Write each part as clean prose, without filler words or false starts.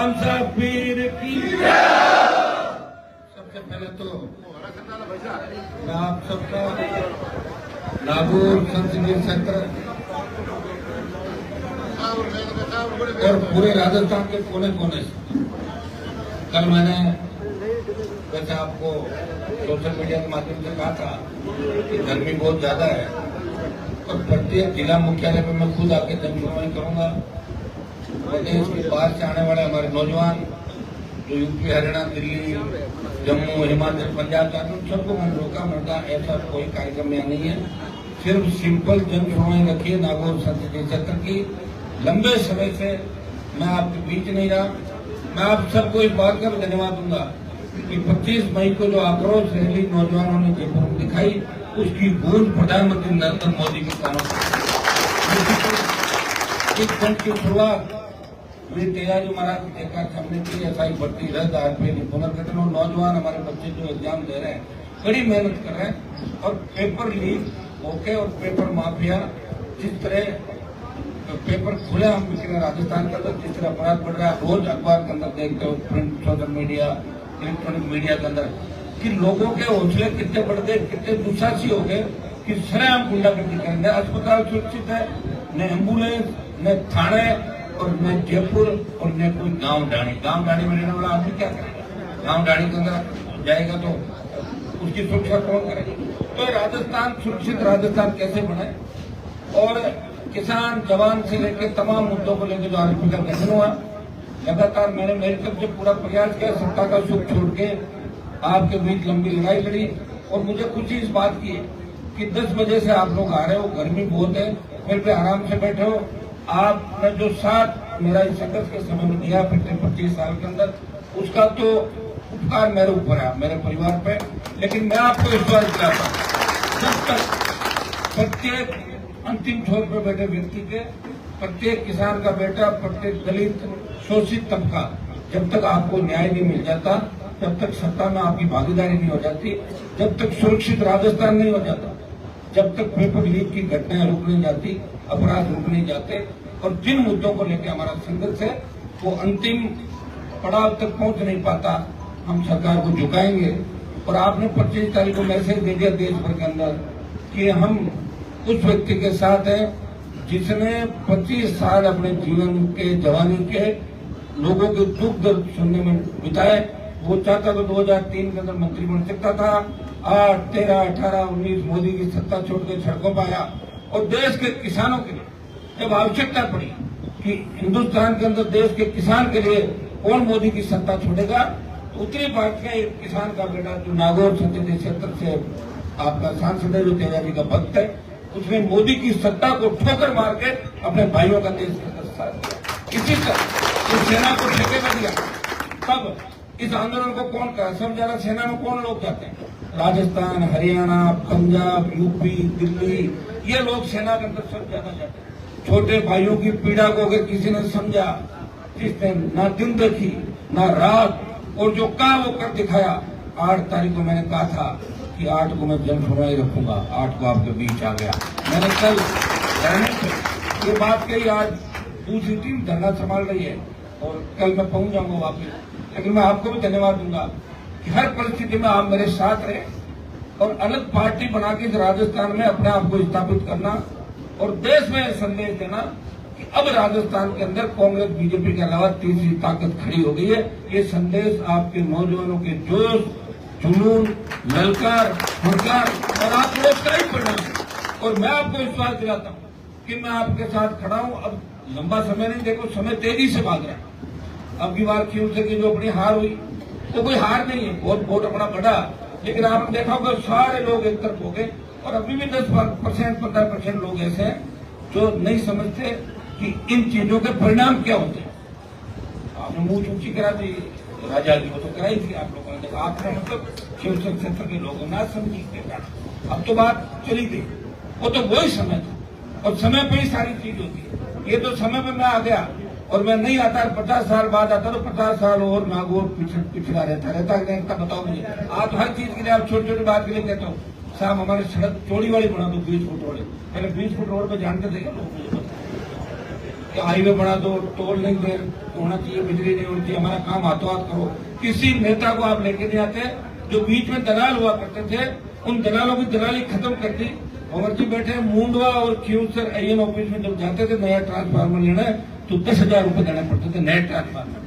इमाम साहब पीर की। सबसे पहले तो मैं आप सबका नागौर संसदीय क्षेत्र और पूरे राजस्थान के कोने कोने से कल मैंने वैसे आपको सोशल मीडिया के माध्यम से कहा था कि गर्मी बहुत ज्यादा है और प्रत्येक जिला मुख्यालय में मैं खुद आके जनसुनवाई करूंगा। प्रदेश के बाहर से आने वाले हमारे नौजवान जो यूपी, हरियाणा, दिल्ली, जम्मू, हिमाचल, पंजाब जाते हैं, सबको मैंने रोका। मैंने ऐसा कोई कार्यक्रम यहाँ नहीं है, सिर्फ सिंपल जनसुनवाई रखिए नागौर संसदीय क्षेत्र की। लंबे समय से मैं आपके बीच नहीं रहा। मैं आप सबको इस बात का भी धन्यवाद दूंगा कि 25 मई को जो आक्रोश रैली नौजवानों ने जयपुर में दिखाई, उसकी गूंज प्रधानमंत्री नरेंद्र मोदी के कानों इस जंग की शुरुआत मेरी तैयारी महाराज देखा हमने की। एसआई भर्ती रद्द, आरपीएफ पुनर्गठन, और नौजवान हमारे बच्चे जो एग्जाम दे रहे हैं बड़ी मेहनत कर रहे हैं। और पेपर लीक होके और पेपर माफिया जिस तरह पेपर खुले हम बिक रहे राजस्थान के अंदर, जिस तरह अपराध बढ़ रहा है, रोज अखबार के अंदर देखते हो, print, social media, electronic media के अंदर कि लोगों के हौसले कितने बढ़ गए, कितने दुस्साहसी हो गए कि सरेआम गुंडागर्दी करेंगे। अस्पताल सुरक्षित है, न एम्बुलेंस, न थाने और न जयपुर और न कोई गांव डाणी में रहने वाला आदमी क्या करेगा? गांव डाणी के अंदर जाएगा तो उसकी सुरक्षा कौन करेगा? तो राजस्थान सुरक्षित राजस्थान कैसे बने, और किसान जवान से लेकर तमाम मुद्दों को लेकर जो आरपी का गठन हुआ, लगातार मैंने मेरी तरफ से पूरा प्रयास किया। सत्ता का सुख छोड़ के आपके बीच लंबी लड़ाई लड़ी और मुझे खुशी इस बात की है कि 10 बजे से आप लोग आ रहे हो, गर्मी बहुत है, फिर भी आराम से बैठे हो। आपने जो साथ मेरा इस संघर्ष के समय में दिया पिछले 25 साल के अंदर, उसका तो उपकार मेरे ऊपर है, मेरे परिवार पे। लेकिन मैं आपको विश्वास दिलाता हूं, जब तक प्रत्येक अंतिम छोर पर बैठे व्यक्ति के, प्रत्येक किसान का बेटा, प्रत्येक दलित शोषित तबका, जब तक आपको न्याय नहीं मिल जाता, जब तक सत्ता में आपकी भागीदारी नहीं हो जाती, जब तक सुरक्षित राजस्थान नहीं हो जाता, जब तक पेपर लीक की घटनाएं रुक नहीं जाती, अपराध रुक नहीं जाते, और जिन मुद्दों को लेकर हमारा संघर्ष है वो अंतिम पड़ाव तक पहुंच नहीं पाता, हम सरकार को झुकाएंगे। और आपने 25 तारीख को मैसेज दे दिया देश भर के अंदर कि हम उस व्यक्ति के साथ हैं जिसने 25 साल अपने जीवन के, जवानी के लोगों के दुख दर्द सुनने में बिताए। वो चाहता तो 2003 के अंदर मंत्री बन सकता था। 8, 13, 18, 19 मोदी की सत्ता छोड़कर सड़कों पर आया और देश के किसानों के लिए जब आवश्यकता पड़ी कि हिंदुस्तान के अंदर देश के किसान के लिए कौन मोदी की सत्ता छोड़ेगा, तो उत्तरी भारत का एक किसान का बेटा जो नागौर संसदीय क्षेत्र से आपका सांसद है, जो तेजाजी का भक्त है, उसने मोदी की सत्ता को ठोकर मार के अपने भाइयों का देश के अंदर साथ दिया। इसी तरह इस सेना को ठेकेगा दिया। तब इस आंदोलन को कौन करा? सब ज्यादा सेना में कौन लोग जाते हैं? राजस्थान, हरियाणा, पंजाब, यूपी, दिल्ली, ये लोग सेना के अंदर सब ज्यादा जाते हैं। छोटे भाइयों की पीड़ा को अगर किसी ने समझा, जिसने ना दिन देखी ना रात, और जो कहा वो कर दिखाया। 8 तारीख को मैंने कहा था कि 8 को मैं जनसुनवाई रखूंगा, 8 को आपके बीच आ गया। मैंने कल ये बात कही, आज दूसरी टीम धरना संभाल रही है और कल मैं पहुंच जाऊंगा वापस। लेकिन मैं आपको भी धन्यवाद दूंगा कि हर परिस्थिति में आप मेरे साथ रहे और अलग पार्टी बना के राजस्थान में अपने आप को स्थापित करना और देश में संदेश देना कि अब राजस्थान के अंदर कांग्रेस, बीजेपी के अलावा तीसरी ताकत खड़ी हो गई है। ये संदेश आपके नौजवानों के जोश, जुनून, ललकार, हुंकार और आप लोग का ही परिणाम है। और मैं आपको विश्वास दिलाता हूँ कि मैं आपके साथ खड़ा हूँ। अब लंबा समय नहीं, देखो समय तेजी से भाग रहा है। अब की बार क्यों से की जो अपनी हार हुई तो कोई हार नहीं है, बहुत वोट अपना बढ़ा, लेकिन आपने देखा होगा सारे लोग एक तरफ हो गए। और अभी भी 10%, 15% लोग ऐसे हैं जो नहीं समझते कि इन चीजों के परिणाम क्या होते हैं। आपने मुंह ऊंची करा दी राजा जी को, तो कराई थी आप लोगों ने, देखा आपने मतलब शिवसेना क्षेत्र के लोगों ना समझी। अब तो बात चली गई, वो तो वही समय था और समय पे ही सारी चीज होती है। ये तो समय पे मैं आ गया और मैं नहीं आता, 50 साल बाद आता तो 50 साल और नागौर पिछड़ा रहता बताओ मुझे। आप हर चीज के लिए, आप छोटी छोटी बात के लिए कहते हो साहब हमारी सड़क चौड़ी वाली बना दो, 20 फुट रोड। पहले 20 फुट रोड पे जानते थे क्या लोग? मुझे कि हाईवे बना दो, टोल नहीं दे होना चाहिए, बिजली नहीं होनी चाहिए, हमारा काम हाथों हाथ करो। किसी नेता को आप लेके नहीं आते। जो बीच में दलाल हुआ करते थे, उन दलालों की दलाली खत्म कर दी। भंवर जी बैठे मुंडवा और खियूसर AN ऑफिस में जब जाते थे नया ट्रांसफार्मर लेना तो 10,000 रुपए देने पड़ते थे नए ट्रांसफार्मर।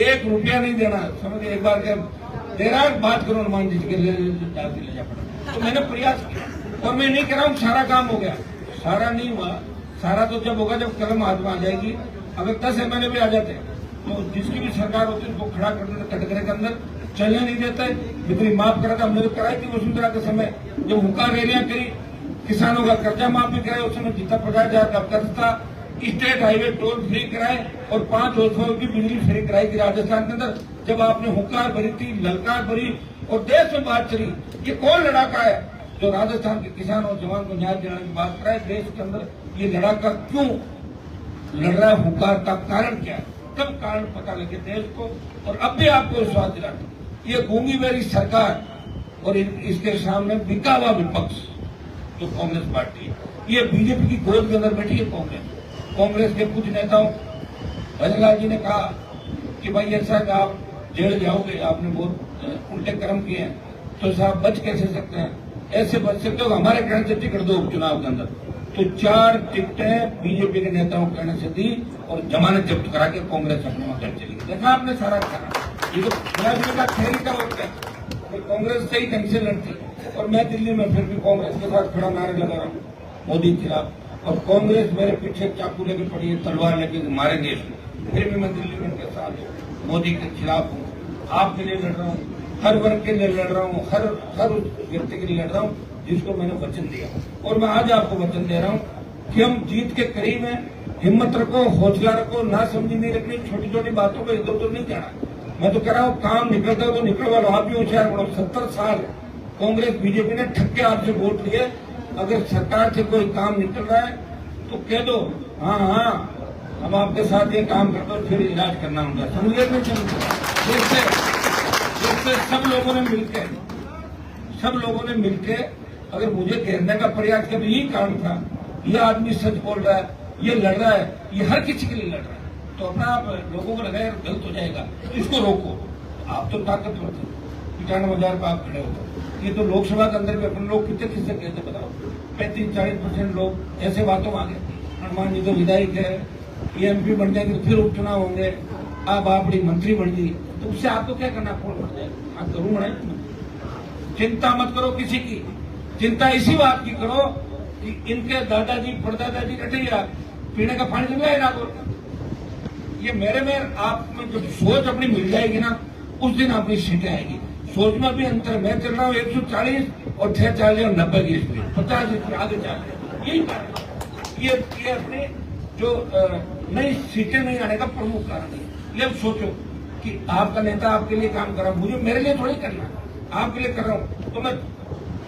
1 रुपया नहीं देना। समझ एक बार क्या तेरा बात करो हनुमान जी के ले जा पड़ा। तो मैंने प्रयास किया और मैं नहीं कह रहा हूँ सारा काम हो गया, सारा नहीं हुआ। सारा तो जब होगा जब कलम हाथ में आ जाएगी। अगर 10 MLA भी आ जाते तो जिसकी भी सरकार होती है उसको खड़ा कर देते कटघरे के अंदर, चलने नहीं देते। बिजली माफ करा था हमने, तो कराई थी वसुंधरा के समय जब हुक्का रैलियां करी, किसानों का कर्जा माफ भी कराया। उस समय जितना 50,000 का कर्ज था, स्टेट हाईवे टोल फ्री कराए और 5 वर्षों की बिजली फ्री कराई थी राजस्थान के अंदर। जब आपने हुंकार भरी थी, ललकार भरी और देश में बात चली, ये कौन लड़ाका है जो राजस्थान के किसान और जवान को न्याय दिलाने की बात कराए देश के अंदर? ये लड़ाका क्यों लड़ रहा है, हुंकार का कारण क्या है? तब कारण पता लगे देश को। और अब भी आपको विश्वास दिलाता हूं, ये गूंगी बेरी सरकार और इसके सामने बिका हुआ विपक्ष जो कांग्रेस पार्टी है, ये बीजेपी की गोद के अंदर बैठी है कांग्रेस के कुछ नेताओं। भजनलाल जी ने कहा कि भाई ऐसा आप जेल जाओगे, आपने बहुत उल्टे कर्म किए हैं, तो साहब बच कैसे सकते हैं? ऐसे बच सकते हो हमारे कहने से टिकट दो उपचुनाव के अंदर। तो 4 टिकटें बीजेपी के नेताओं के कहने से दी और जमानत जब्त करा के कांग्रेस अपने वहां चली गई। देखा आपने सारा करा। ये तो का खेल का होता है। कांग्रेस सही ढंग से लड़ती और मैं दिल्ली में फिर भी कांग्रेस के साथ खड़ा नारे लगा रहा हूँ मोदी के खिलाफ। और कांग्रेस मेरे पीछे चाकू लेके पड़ी है, तलवार लेके मारेंगे इसको, फिर भी मैं दिल्ली में उनके साथ हूँ, मोदी के खिलाफ हूँ, आपके लिए लड़ रहा हूँ, हर वर्ग के लिए लड़ रहा हूँ, हर व्यक्ति के लिए लड़ रहा हूँ जिसको मैंने वचन दिया। और मैं आज आपको वचन दे रहा हूँ कि हम जीत के करीब हैं। हिम्मत रखो, हौसला रखो, ना समझी नहीं रखनी, छोटी छोटी बातों पर इधर उधर नहीं जाना। मैं तो कह रहा हूँ काम निकलता है तो निकलवा लो। आप भी होशियार बनो। 70 साल कांग्रेस बीजेपी ने ठक्के आपसे वोट लिए। अगर सरकार से कोई काम निकल रहा है तो कह दो हाँ हाँ हम आपके साथ ये काम कर दो, फिर इलाज करना होगा। समझिए नहीं समझे? सब लोगों ने मिलकर अगर मुझे घेरने का प्रयास किया तो यही कारण था। ये आदमी सच बोल रहा है, ये लड़ रहा है, ये हर किसी के लिए लड़ रहा है। तो अपना आप लोगों को लगा यार गलत हो जाएगा, इसको रोको। आप तो ताकतवर थे, 95,000 पर आप खड़े होते। ये तो लोकसभा के अंदर भी अपने लोग कितने किससे कहते बताओ? 35-40% लोग ऐसे बातों में आ गए। हनुमान जी तो विधायक है, ये MP बन जाएंगे, फिर उपचुनाव होंगे, आप बड़ी मंत्री बन गई, तो उससे आपको क्या करना? फोन बढ़ जाएगा। आप जरूर बढ़ाए। चिंता मत करो किसी की, चिंता इसी बात की करो कि इनके दादाजी परदादाजी रटैया पीने का पानी मिल जाएगा। ये मेरे में आप में जब सोच अपनी मिल जाएगी ना, उस दिन अपनी सीटें आएगी। सोच में भी अंतर। मैं चल रहा हूँ 140 और 640 और 90 की स्पीड, 50 स्पीड आगे चल रहे। यही कारण ये अपने जो नई सीटें नहीं आने का प्रमुख कारण है। ये अब सोचो कि आपका नेता आपके लिए काम कर रहा हूँ, मुझे मेरे लिए थोड़ी करना, आपके लिए कर रहा हूँ, तो मैं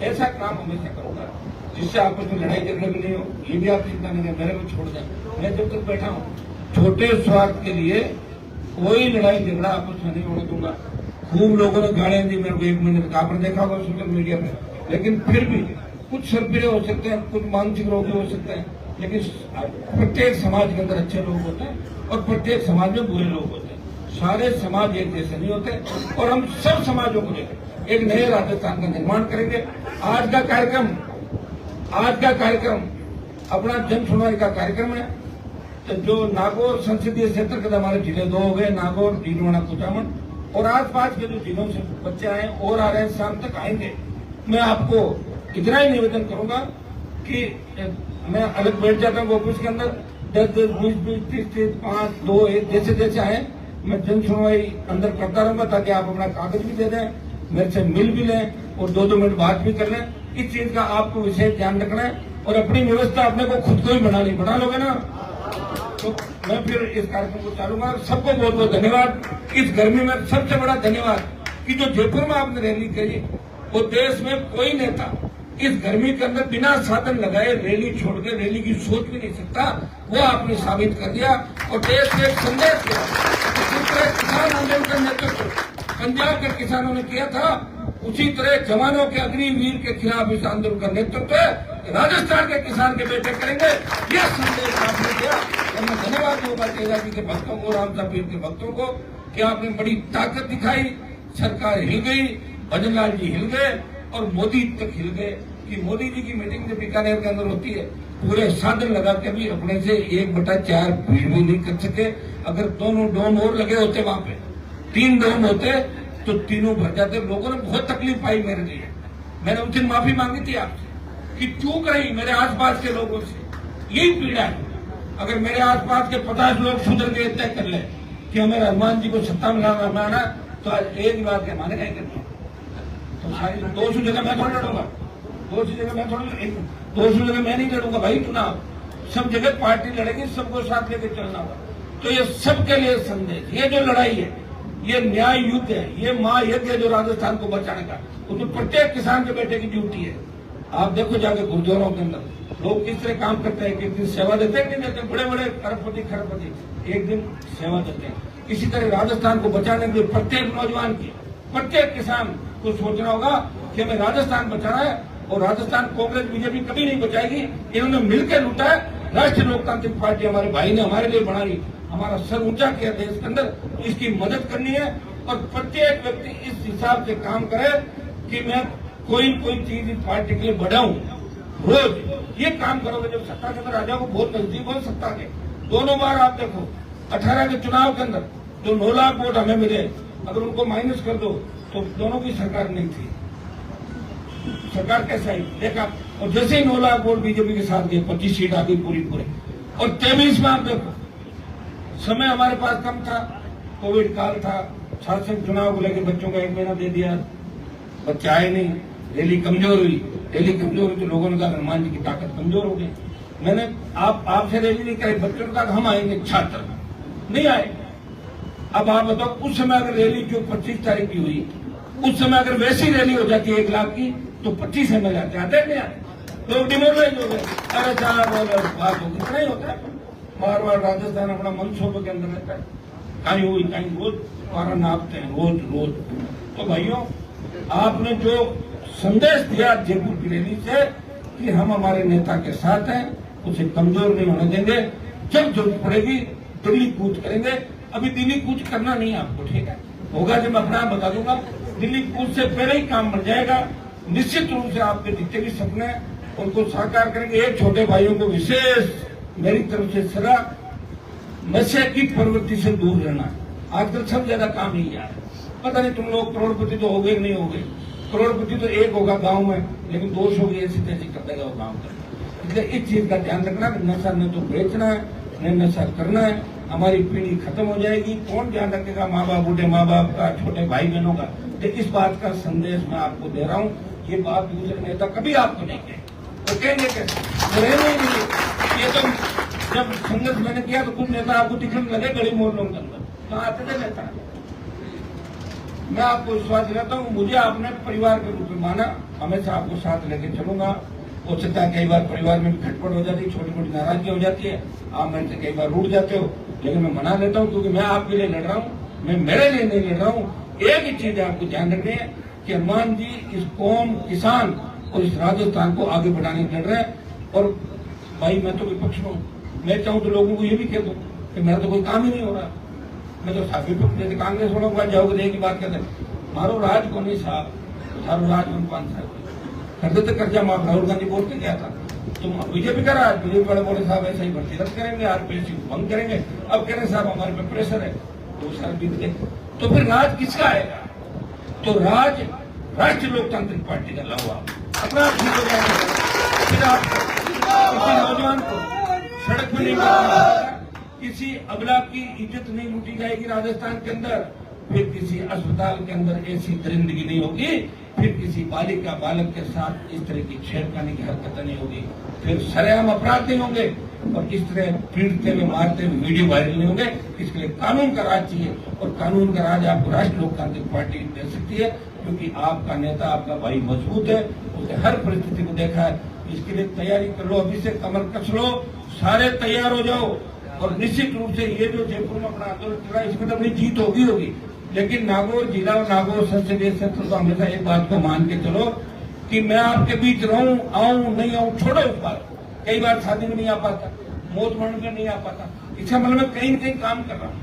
ऐसा काम हमेशा करूंगा जिससे आपस में लड़ाई झगड़े भी नहीं हो। ये भी आप चिंता नहीं करें, मेरे को छोड़ दें। मैं जब तक बैठा हूँ छोटे स्वार्थ के लिए कोई लड़ाई झगड़ा आपस में नहीं होने दूंगा। खूब लोगों ने गालियां दी मेरे को 1 महीने तक, आपने देखा होगा सोशल मीडिया पे। लेकिन फिर भी कुछ सरपिरे हो सकते हैं, कुछ मानसिक रोगी हो सकते हैं, लेकिन प्रत्येक समाज के अंदर अच्छे लोग होते हैं और प्रत्येक समाज में बुरे लोग होते हैं। सारे समाज एक जैसे नहीं होते और हम सब समाजों को लेकर एक नए राजस्थान का निर्माण करेंगे। आज का कार्यक्रम अपना जन सुनवाई का कार्यक्रम है। तो जो नागौर संसदीय क्षेत्र के हमारे जिले 2 हो गए, नागौर, भीलवाड़ा, कुचामन, और आसपास के जो जिलों से बच्चे आए और आ रहे हैं, शाम तक आएंगे। मैं आपको इतना ही निवेदन करूंगा कि मैं अलग बैठ जाता हूँ ऑफिस के अंदर, 10-10, 20-20, 30-30, 5, 2, 1 जैसे जैसे आए मैं जन सुनवाई अंदर करता रहूंगा, ताकि आप अपना कागज भी दे दें, मेरे से मिल भी लें और 2-2 मिनट बात भी कर लें। इस चीज का आपको विशेष ध्यान रखना है और अपनी व्यवस्था अपने को खुद को ही बना लोगे ना, तो मैं फिर इस कार्यक्रम को चालूंगा। सबको बहुत बहुत धन्यवाद। इस गर्मी में सबसे बड़ा धन्यवाद कि जो जयपुर में आपने रैली करी, वो देश में कोई नेता इस गर्मी के अंदर बिना साधन लगाए रैली छोड़ के रैली की सोच भी नहीं सकता। वो आपने साबित कर दिया और देश में एक संदेश दिया। किसान आंदोलन का नेतृत्व पंजाब के किसानों ने किया था, उसी तरह जवानों के अग्निवीर के खिलाफ इस आंदोलन का नेतृत्व राजस्थान के किसान के बेटे करेंगे। यह संदेश आपने दिया। और मैं धन्यवाद दूंगा तेजा जी के भक्तों को, रामता पीर के भक्तों को कि आपने बड़ी ताकत दिखाई, सरकार हिल गई, भजन लाल जी हिल गए और मोदी तक हिल गए कि मोदी जी की मीटिंग जो बीकानेर के अंदर होती है पूरे साधन लगा के भी अपने से 1/4 भीड़ भी नहीं कर सके। अगर दोनों डोम और लगे होते वहां पे 3 डोम होते तो तीनों भर जाते। लोगों ने बहुत तकलीफ पाई मेरे लिए, मैंने उस दिन माफी मांगी थी आपसे कि चूक रही मेरे आसपास के लोगों से, यही पीड़ा है। अगर मेरे आसपास के 50 लोग सुधर के तय कर ले कि हमें हनुमान जी को सत्ता में लाना तो आज एक ही बात के माने नहीं करते तो सारी 200 जगह मैं थोड़ी लड़ूंगा, 200 जगह मैं थोड़ी 200 जगह मैं नहीं लड़ूंगा भाई चुनाव, सब जगह पार्टी लड़ेगी, सबको साथ लेके चलना होगा। तो ये सबके लिए संदेश, ये जो लड़ाई है ये न्याय युद्ध है, ये महायज्ञ है जो राजस्थान को बचाने का, उसमें प्रत्येक किसान के बेटे की ड्यूटी है। आप देखो जाके गुरुद्वारों के अंदर लोग किस तरह काम करते हैं, किस दिन सेवा देते हैं, नहीं देते, बड़े बड़े खरबपति एक दिन सेवा देते हैं। इसी तरह राजस्थान को बचाने के लिए प्रत्येक नौजवान की, प्रत्येक किसान को सोचना होगा कि हमें राजस्थान बचाना है और राजस्थान कांग्रेस बीजेपी कभी नहीं बचाएगी। इन्होंने मिलकर लूटा है, राष्ट्रीय लोकतांत्रिक पार्टी हमारे भाई ने हमारे लिए बनाई, हमारा सर ऊंचा किया देश के अंदर, इसकी मदद करनी है और प्रत्येक व्यक्ति इस हिसाब से काम करे कि मैं कोई चीज इस पार्टी के लिए बढ़ाऊं। रोज ये काम करोगे जब सत्ता के अंदर आ जाओगे, बहुत नजदीक हो सत्ता के। दोनों बार आप देखो 18 के चुनाव के अंदर जो 9 लाख वोट हमें मिले, अगर उनको माइनस कर दो तो दोनों की सरकार नहीं थी, सरकार कैसा ही देखा। और जैसे ही 9 लाख वोट बीजेपी के साथ गए 25 सीट आ गई पूरी। और 23 में आप देखो समय हमारे पास कम था, कोविड काल था, शासन चुनाव को लेकर बच्चों का 1 महीना दे दिया, बच्चे आए नहीं, रैली कमजोर हुई तो लोगों ने कहा हनुमान जी की ताकत कमजोर हो गई। मैंने आपसे रैली नहीं कराई, बच्चों ने कहा हम आएंगे, छात्र नहीं आए। अब आप बताओ उस समय अगर रैली जो 25 तारीख की हुई, उस समय अगर वैसी रैली हो जाती 1 लाख की तो 25 एमएल आते नहीं आते, लोग डिमोरलाइज हो गए। अरे 4 बात हो कितना ही होता है। बार राजस्थान अपना मनसूबे के अंदर रहता है, कहीं हुई कहीं रोज द्वारा नापते हैं रोज। तो भाइयों आपने जो संदेश दिया जयपुर की रैली से कि हम हमारे नेता के साथ हैं, उसे कमजोर नहीं होने देंगे, जब जरूरत पड़ेगी दिल्ली कूच करेंगे। अभी दिल्ली कूच करना नहीं आपको, ठीक है, होगा जब मैं अपना बता दूंगा। दिल्ली कूच से पहले ही काम बन जाएगा। निश्चित रूप से आपके जितने भी सपने उनको साकार करेंगे। एक छोटे भाइयों को विशेष मेरी तरफ से सलाह, नशे की प्रवृत्ति से दूर रहना। आजकल सब ज्यादा काम ही है, पता नहीं तुम लोग करोड़पति तो हो गए नहीं हो गए, करोड़पति तो एक होगा गांव में, लेकिन 200 की ऐसी तैसी कर देगा वो गांव का। इसलिए इस चीज का ध्यान रखना कि नशा न तो बेचना है न नशा करना है। हमारी पीढ़ी खत्म हो जाएगी, कौन ध्यान रखेगा माँ बाप, बूढ़े माँ बाप का, छोटे भाई बहनों का। तो इस बात का संदेश मैं आपको दे रहा हूँ। ये बात दूसरे नेता कभी आपको नहीं कहे, तो कहेंगे कैसे, ये तो जब संघर्ष मैंने किया तो कुछ नेता आपको दिखने लगे गरीब मोहल्लों के अंदर, तो आते थे नेता। मैं आपको विश्वास दिलाता हूँ, मुझे आपने परिवार के रूप में माना, हमेशा आपको साथ लेके चलूंगा। हो सकता है कई बार परिवार में भी खटपट हो जाती है, छोटी मोटी नाराजगी हो जाती है, आप मेरे से कई बार रूठ जाते हो, लेकिन मैं मना लेता हूँ क्योंकि मैं आपके लिए लड़ रहा हूँ, मैं मेरे लिए नहीं लड़ रहा हूँ। एक ही चीज आपको ध्यान रखनी है कि हनुमान जी इस कौम, किसान और इस राजस्थान को आगे बढ़ाने लड़ रहे हैं। और भाई मैं तो विपक्ष में हूँ, मैं चाहूँ तो लोगों को ये भी कह दूँ कि मेरा तो कोई काम ही नहीं हो रहा। मैं तो जैसे कांग्रेस वालों के पास जाओगे एक ही बात कहते हैं, मारो राज को नहीं साहब, सारो राज कौन 5 साल कर देते, कर्जा माफ। राहुल गांधी बोल के गया था, तुम बीजेपी का राज, बीजेपी वाले बोले साहब ऐसा ही भर्ती रद्द करेंगे, आरपीएससी भंग करेंगे। अब कह रहे साहब हमारे पे प्रेशर है, 2 साल बीत गए, तो फिर राज किसका आएगा? तो राज राष्ट्रीय लोकतांत्रिक पार्टी का लाओ, आप अपना ठीक हो जाएगा। फिर आप किसी नौजवान को सड़क पर नहीं जाएगा, किसी अबला की इज्जत नहीं लूटी जाएगी राजस्थान के अंदर, फिर किसी अस्पताल के अंदर ऐसी दरिंदगी नहीं होगी, फिर किसी बालिका बालक के साथ इस तरह की छेड़खानी की हरकतें नहीं होगी, फिर सरेआम अपराध नहीं होंगे और इस तरह पीटते हुए मारते हुए वीडियो वायरल नहीं होंगे। इसके लिए कानून का राज चाहिए और कानून का राज आपको राष्ट्रीय लोकतांत्रिक पार्टी दे सकती है, क्योंकि आपका नेता, आपका भाई मजबूत है, उसने हर परिस्थिति को देखा है। इसके लिए तैयारी कर लो, अभी से कमर कस लो, सारे तैयार हो जाओ। और निश्चित रूप से ये जो जयपुर में अपना आंदोलन चल रहा है, इसमें तो अपनी जीत होगी, लेकिन नागौर जिला और नागौर संसदीय क्षेत्र तो हमेशा एक बात को मान के चलो कि मैं आपके बीच रहूं, आऊं नहीं आऊं, छोड़ो इस बात। कई बार शादी में नहीं आ पाता, मौत मरण में नहीं आ पाता, इसका मतलब मैं कहीं न कहीं काम कर रहा हूँ।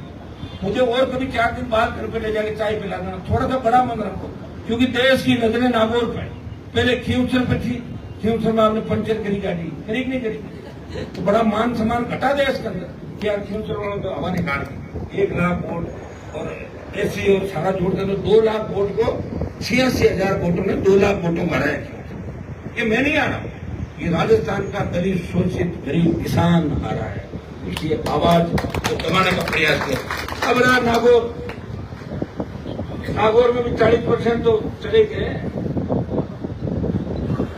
मुझे और कभी 4 दिन बाद घर पे ले जाके चाय पिला देना, थोड़ा सा बड़ा मन रखो, क्योंकि देश की नजरें नागौर पे। पहले खींवसर पे थी, खींवसर में आपने पंचर करी गाड़ी, करी नहीं करी, तो बड़ा मान सम्मान घटा देश के अंदर। क्या खींवसर वालों को हवा निकाल दी, 1 लाख वोट और ऐसी और सारा जोड़ कर 2 लाख वोट को 86,000 वोटों ने 2 लाख वोटों का है। ये मैं नहीं आ रहा हूं, ये राजस्थान का दलित शोषित गरीब किसान आ रहा है, उसकी आवाज को दबाने का प्रयास किया। अब रहा नागौर में भी 40% तो चले गए,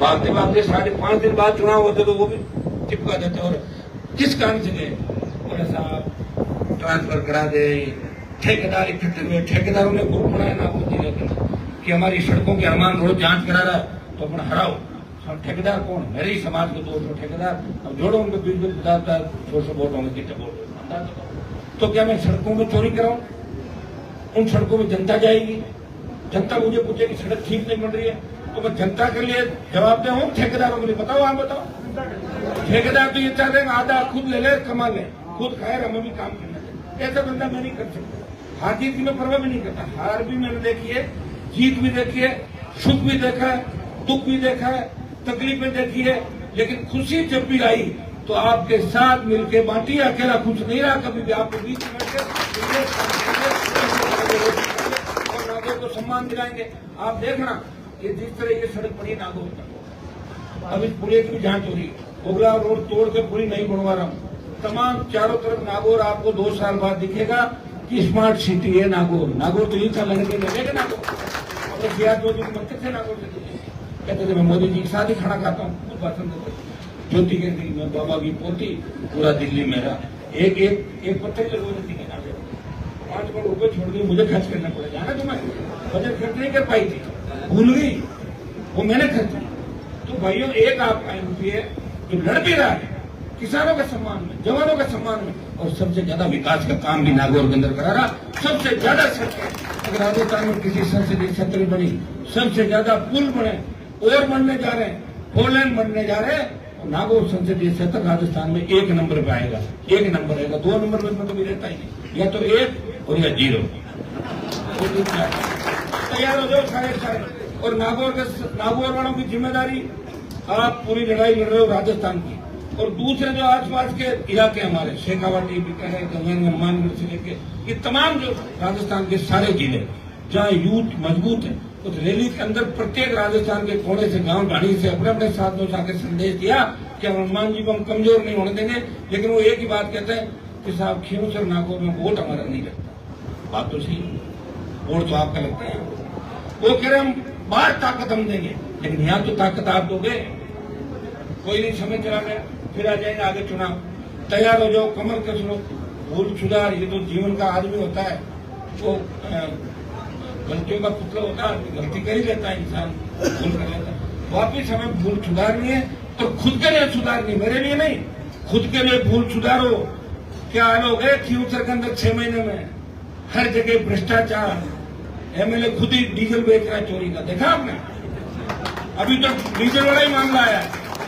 भागते भागते 5.5 दिन बाद चुनाव होते तो वो भी चिपका जाते। और किस कारण से गए, बोले साहब ट्रांसफर करा दे, ठेकेदार इकट्ठे हुए, ठेकेदारों ने ग्रुप बनाया नागौर जिले के कि हमारी सड़कों के अरमान रोज जांच करा रहा है तो अपना हराओ। ठेकेदार कौन, मेरे ही समाज के 200 ठेकेदार, अब जोड़ो उनको 20-50 200 वोट होंगे, कितने वोट। तो क्या मैं सड़कों में चोरी कराऊं? उन सड़कों में जनता जाएगी, जनता मुझे पूछेगी सड़क ठीक नहीं बन रही है, तो मैं जनता के लिए जवाबदेह हूं, ठेकेदारों के लिए? बताओ, आप बताओ। ठेकेदार तो ये चाहते हैं आधा खुद ले ले, कमा ले, खुद खाए, हमें भी काम करना चाहिए। ऐसा बंदा मैं नहीं कर सकता। हार जीत की मैं परवाह भी नहीं करता। हार भी मैंने देखी है, जीत भी देखी है, सुख भी देखा है, दुख भी देखा है, तकलीफें देखी है, लेकिन खुशी जब भी आई तो आपके साथ मिलकर बांटी। अकेला खुश नहीं रहा कभी भी, आपके बीच में और नागौर को सम्मान दिलाएंगे। आप देखना ये जिस तरह ये सड़क बनी नागौर का, अब इस पुलिया की भी जांच हो रही है, ओगला रोड तोड़ के पूरी नहीं बनवा रहा हूँ, तमाम चारों तरफ नागौर आपको 2 साल बाद दिखेगा कि स्मार्ट सिटी है नागौर। नागौर तो ये था लगेगा नागौर। और सियाज मोदी को मंत्री थे नागौर से, कहते थे मैं मोदी जी के साथ ही खाना खाता हूँ, भाषण देते। ज्योति कहती मैं बाबा की पोती, पूरा दिल्ली मेरा, एक पत्थर से बोलती है 5 करोड़ रुपए छोड़ दिए, मुझे खर्च करना पड़ेगा। जाना तुम्हें बजट खर्च नहीं कर पाई थी, भूल गई, वो मैंने खर्च किया। तो भाइयों, एक आपका एमपी है जो लड़ भी रहा है किसानों के सम्मान में, जवानों के सम्मान में, और सबसे ज्यादा विकास का काम भी नागौर के अंदर करा रहा। सबसे ज्यादा अगर राजस्थान में किसी संसदीय क्षेत्र बनी, सबसे ज्यादा पुल बने और बनने जा रहे हैं, 4 लेन बनने जा रहे हैं, नागौर संसदीय क्षेत्र राजस्थान में 1 नंबर पे आएगा। 1 नंबर आएगा, 2 नंबर में कभी रहता ही नहीं, या तो 1 और या 0। तैयार हो जाओ सारे। और नागौर वालों की जिम्मेदारी, आप पूरी लड़ाई लड़ रहे हो राजस्थान की, और दूसरे जो आसपास के इलाके हमारे शेखावाटी, बीकानेर, गंगन, हनुमानगढ़ से लेके ये तमाम जो राजस्थान के सारे जिले जहाँ यूथ मजबूत है, उस रैली के अंदर प्रत्येक राजस्थान के कोने से, गांव ढाणी से अपने अपने साथ में उठा के संदेश दिया कि हनुमान जी को हम कमजोर नहीं होने देंगे। लेकिन वो एक ही बात कहते हैं कि साहब खींवसर नागौर में वोट हमारा नहीं लगता। बात तो सही, वोट तो आपका लगता है। वो कह रहे हम बाहर ताकत हम देंगे, लेकिन यहाँ तो ताकत आप दोगे। कोई नहीं, समय चला गया, फिर आ जाएंगे आगे चुनाव। तैयार हो जाओ, कमर कस लो, भूल सुधार, ये तो जीवन का आदमी होता है, वो गलतियों का पुतला होता है, गलती कर ही लेता है इंसान, भूल कर लेता है। वापिस हमें भूल सुधारनी है, तो खुद के लिए सुधारनी, मेरे लिए नहीं, खुद के लिए भूल सुधारो। क्या हाल हो गए खींवसर के अंदर 6 महीने में? हर जगह भ्रष्टाचार, एमएलए खुद ही डीजल बेच रहा है चोरी का, देखा आपने? अभी तो डीजल वाला ही मामला आया,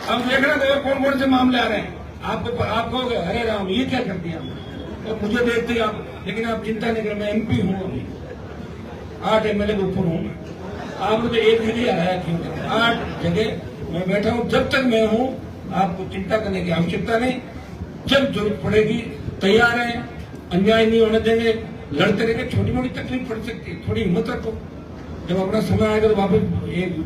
अब देखना तो और कौन कौन से मामले आ रहे हैं। आप कहोगे अरे राम ये क्या कर दिया, तो मुझे देखते ही आप, लेकिन आप चिंता नहीं करें, मैं एमपी हूँ, अभी 8 एमएलए के ऊपर हूँ। आपने तो एक जगह हराया क्यों? 8 जगह मैं बैठा हूँ, जब तक मैं हूँ आपको चिंता करने की आवश्यकता नहीं। जब जरूरत पड़ेगी तैयार है, अन्याय नहीं होने देंगे, लड़ते रहेंगे। छोटी मोटी तकलीफ पड़ सकती है, थोड़ी हिम्मत रखो, जब अपना समय आएगा तो वापस एक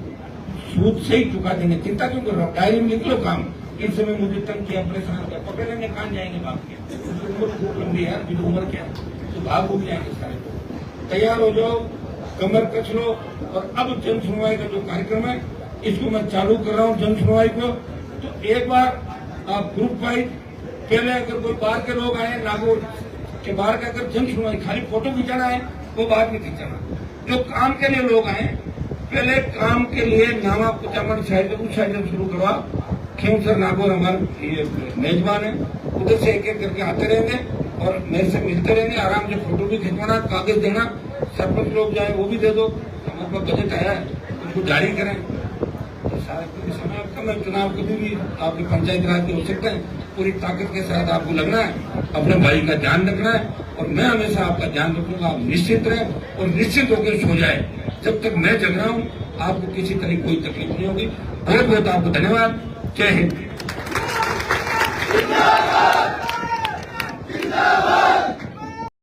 सूद से ही चुका देंगे। चिंता क्यों कर रहा हूँ, डायरी में लिख लो काम, इस समय मुझे तंग किया, परेशान किया, पकड़ लेंगे, कहाँ जाएंगे बाप के, उम्र खूब लंबी है, अभी उम्र क्या है, तो भाग उग जाएंगे सारे। तैयार हो जाओ, कमर कस लो। और अब जन सुनवाई का जो कार्यक्रम है, इसको मैं चालू कर रहा हूँ जन सुनवाई को। तो एक बार आप ग्रुप वाइज, पहले अगर कोई बाहर के लोग आए, नागौर के बाहर का अगर जन सुनवाई खाली फोटो खिंचाना है वो बाद में खिंचाना, जो काम के लिए लोग आए पहले काम के लिए नामा कुचामन साइड उस साइड से शुरू करवा। खींवसर नागौर हमारे ये मेजबान है, उधर से एक एक करके आते रहेंगे और मेरे से मिलते रहेंगे, आराम से फोटो भी खिंचवाना, कागज देना, सरपंच लोग जाए वो भी दे दो, हमारे पास बजट आया है उसको जारी करें। सारा समय आपका, मैं चुनाव कभी भी आपके पंचायत राज के हो सकते हैं, पूरी ताकत के साथ आपको लगना है, अपने भाई का ध्यान रखना है और मैं हमेशा आपका ध्यान रखूंगा। आप निश्चित रहें और निश्चित होकर सो जाए। जब तक मैं जग रहा हूँ आपको किसी तरह कोई तकलीफ नहीं होगी। बहुत बहुत आपको धन्यवाद। जय हिंद।